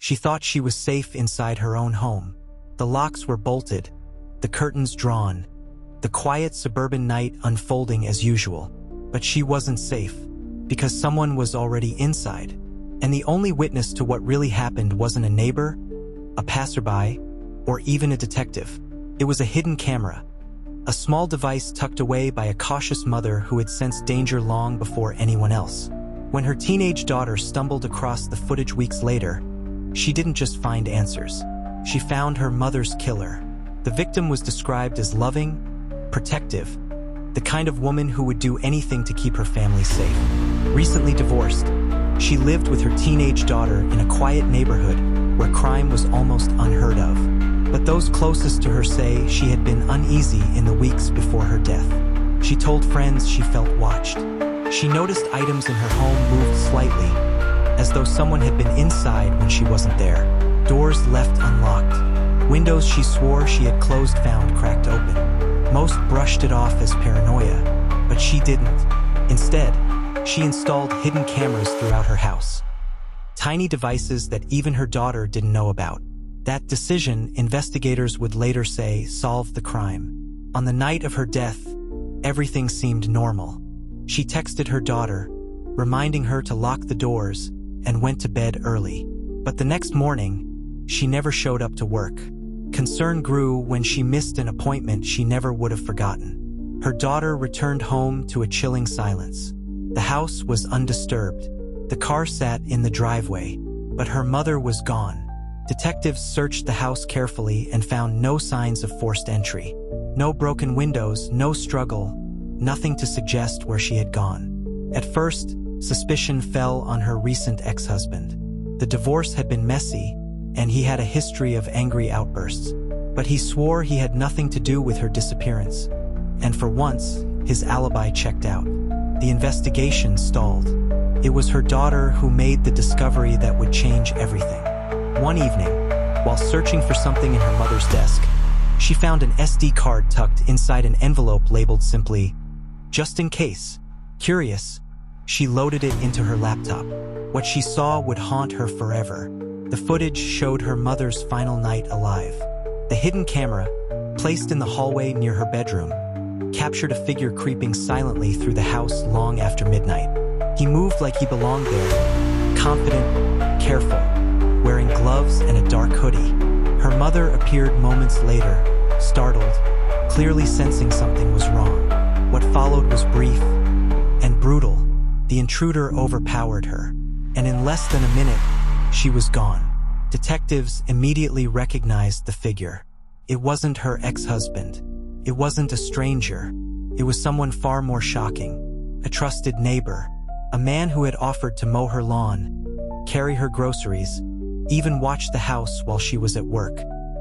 She thought she was safe inside her own home. The locks were bolted, the curtains drawn, the quiet suburban night unfolding as usual. But she wasn't safe, because someone was already inside. And the only witness to what really happened wasn't a neighbor, a passerby, or even a detective. It was a hidden camera, a small device tucked away by a cautious mother who had sensed danger long before anyone else. When her teenage daughter stumbled across the footage weeks later, she didn't just find answers. She found her mother's killer. The victim was described as loving, protective, the kind of woman who would do anything to keep her family safe. Recently divorced, she lived with her teenage daughter in a quiet neighborhood where crime was almost unheard of. But those closest to her say she had been uneasy in the weeks before her death. She told friends she felt watched. She noticed items in her home moved slightly, as though someone had been inside when she wasn't there. Doors left unlocked. Windows she swore she had closed found cracked open. Most brushed it off as paranoia, but she didn't. Instead, she installed hidden cameras throughout her house. Tiny devices that even her daughter didn't know about. That decision, investigators would later say, solved the crime. On the night of her death, everything seemed normal. She texted her daughter, reminding her to lock the doors, and went to bed early. But the next morning, she never showed up to work. Concern grew when she missed an appointment she never would have forgotten. Her daughter returned home to a chilling silence. The house was undisturbed. The car sat in the driveway, but her mother was gone. Detectives searched the house carefully and found no signs of forced entry. No broken windows, no struggle, nothing to suggest where she had gone. At first, suspicion fell on her recent ex-husband. The divorce had been messy, and he had a history of angry outbursts. But he swore he had nothing to do with her disappearance. And for once, his alibi checked out. The investigation stalled. It was her daughter who made the discovery that would change everything. One evening, while searching for something in her mother's desk, she found an SD card tucked inside an envelope labeled simply, "Just in case." Curious, she loaded it into her laptop. What she saw would haunt her forever. The footage showed her mother's final night alive. The hidden camera, placed in the hallway near her bedroom, captured a figure creeping silently through the house long after midnight. He moved like he belonged there, confident, careful, wearing gloves and a dark hoodie. Her mother appeared moments later, startled, clearly sensing something was wrong. What followed was brief and brutal. The intruder overpowered her, and in less than a minute, she was gone. Detectives immediately recognized the figure. It wasn't her ex-husband. It wasn't a stranger. It was someone far more shocking. A trusted neighbor. A man who had offered to mow her lawn, carry her groceries, even watch the house while she was at work.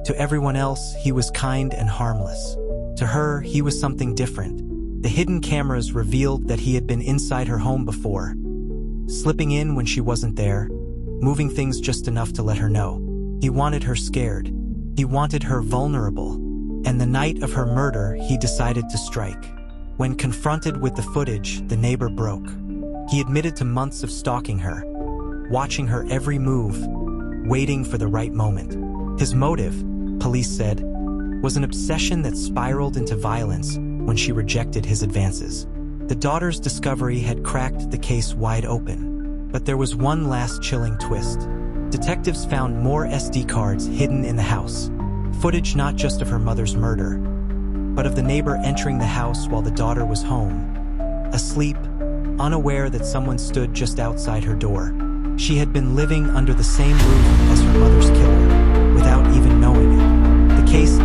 To everyone else, he was kind and harmless. To her, he was something different. The hidden cameras revealed that he had been inside her home before, slipping in when she wasn't there, moving things just enough to let her know. He wanted her scared. He wanted her vulnerable. And the night of her murder, he decided to strike. When confronted with the footage, the neighbor broke. He admitted to months of stalking her, watching her every move, waiting for the right moment. His motive, police said, was an obsession that spiraled into violence when she rejected his advances. The daughter's discovery had cracked the case wide open. But there was one last chilling twist. Detectives found more SD cards hidden in the house. Footage not just of her mother's murder, but of the neighbor entering the house while the daughter was home, asleep, unaware that someone stood just outside her door. She had been living under the same roof as her mother's killer, without even knowing it. The case